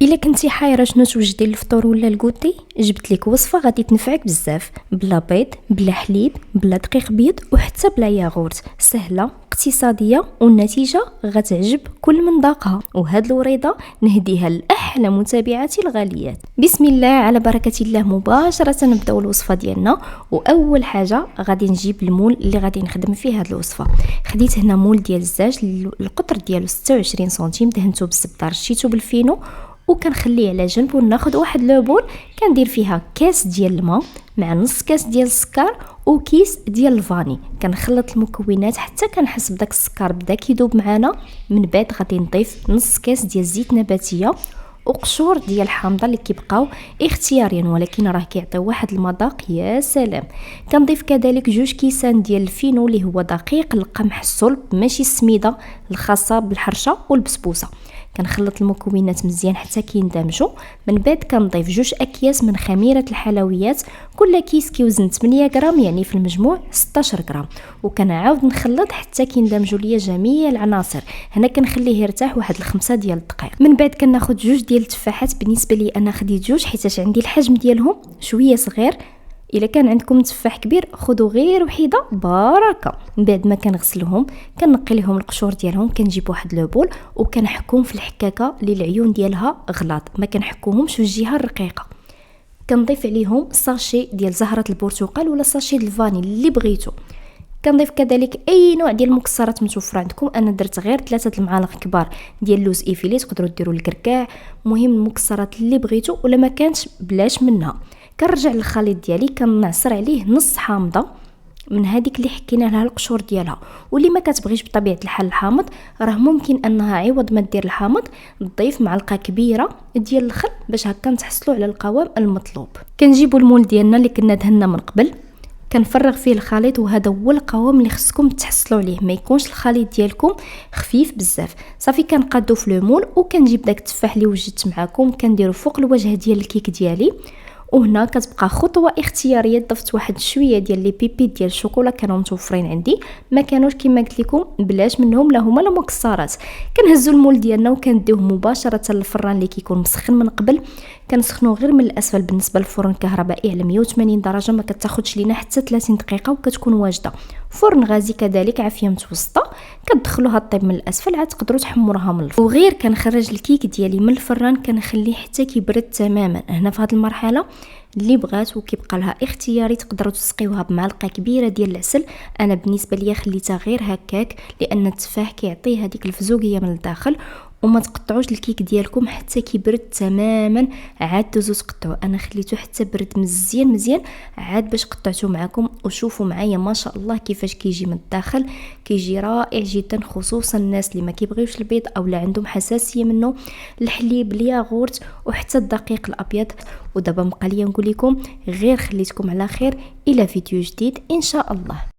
الا كنتي حايره شنو توجدي للفطور ولا الكوتي، جبت لك وصفه غادي تنفعك بزاف، بلا بيض بلا حليب بلا دقيق بيض وحتى بلا ياغورت، سهله اقتصاديه والنتيجه غتعجب كل من ذاقها. وهاد الوريضه نهديها لاحلى متابعاتي الغاليات. بسم الله على بركه الله، مباشره نبداو الوصفه ديالنا. واول حاجه غادي نجيب المول اللي غادي نخدم فيه هاد الوصفه. خديت هنا مول ديال الزاج، القطر ديالو 26 سنتيم، دهنته بالزبده رشيته بالفينو وكنخليه على جنب. وناخذ واحد لوبول كندير فيها كاس ديال الماء مع نص كاس ديال السكر وكيس ديال الفاني. كنخلط المكونات حتى كنحس بداك السكر بدا كيذوب معنا. من بعد غادي نضيف نص كاس ديال الزيت نباتيه وقشور ديال الحامضه اللي كيبقاو اختياريا، ولكن راه كيعطيو واحد المذاق يا سلام. كنضيف كذلك 2 كيسان ديال الفينو اللي هو دقيق القمح الصلب ماشي السميده الخاصه بالحرشه والبسبوسه. كنخلط المكونات مزيان حتى كيندمجوا. من بعد كنضيف 2 اكياس من خميره الحلويات، كل كيس كيوزن 8 غرام، يعني في المجموع 16 غرام. وكنعاود نخلط حتى كيندمجوا ليا جميع العناصر. هنا كنخليه يرتاح واحد 5 ديال الدقائق. من بعد كناخذ 2 ديال التفاحات، بالنسبه لي انا خديت 2 حيت عندي الحجم ديالهم شويه صغير. الا كان عندكم تفاح كبير خذوا غير وحيده بركه. من بعد ما كنغسلهم كنقي لهم القشور ديالهم، كنجيب واحد لوبول وكنحكهم في الحكاكه اللي العيون ديالها غلاط، ما كنحكوهمش في الجهه الرقيقه. كنضيف عليهم ساشي ديال زهره البرتقال ولا ساشي ديال الفاني اللي بغيتو. كنضيف كذلك اي نوع ديال المكسرات متوفره عندكم. انا درت غير 3 المعالق كبار ديال اللوز ايفيلي، تقدروا ديروا الكركاع، مهم المكسرات اللي بغيتو ولا ما كانش بلاش منها. كنرجع للخليط ديالي كنعصر عليه نص حامضه من هذيك اللي حكينا لها القشور ديالها. واللي ما كتبغيش بطبيعه الحال الحامض، راه ممكن انها عوض ما دير الحامض تضيف معلقه كبيره ديال الخل باش هكا نتحصلوا على القوام المطلوب. كنجيبوا المول ديالنا اللي كنا دهنا من قبل، كنفرغ فيه الخليط، وهذا هو القوام اللي خصكم تحصلوا عليه. ما يكونش الخليط ديالكم خفيف بزاف. صافي كنقادو في المول وكنجيب داك التفاح اللي وجدت معكم كنديرو فوق الوجه ديال الكيك ديالي. وهنا كتبقى خطوه اختياريه، ضفت واحد شويه ديال لي بيبيت ديال الشوكولا كانوا متوفرين عندي، ما كانوش كما قلت لكم بلاش منهم، لا هما لا مكسرات. كنهزوا المول ديالنا وكنديوه مباشره للفران اللي كيكون مسخن من قبل. كنسخنوه غير من الاسفل. بالنسبه للفرن الكهربائي على 180 درجه ما كتاخذش لينا حتى 30 دقيقه وكتكون واجده. فرن غازي كذلك عافيه متوسطه، كتدخلوها طيب من الاسفل، عاد تقدروا تحمروها من الفوق. وغير كنخرج الكيك ديالي من الفران كنخليه حتى كيبرد تماما. هنا في هذه المرحله اللي بغات وكيبقى لها اختياري، تقدروا تسقيوها بمعلقه كبيره ديال العسل. انا بالنسبه ليا خليتها غير هكاك لان التفاح كيعطي هذيك الفزوقيه من الداخل. وما تقطعوش الكيك ديالكم حتى كيبرد تماما عاد دوزو تقطعوا. انا خليته حتى برد مزيان مزيان عاد باش قطعته معكم. وشوفوا معايا ما شاء الله كيفاش كيجي من الداخل، كيجي رائع جدا، خصوصا الناس اللي ما كيبغيوش البيض او لا عندهم حساسيه منه، الحليب الياغورت وحتى الدقيق الابيض. ودابا بقى لي نقول لكم غير خليتكم على خير الى فيديو جديد ان شاء الله.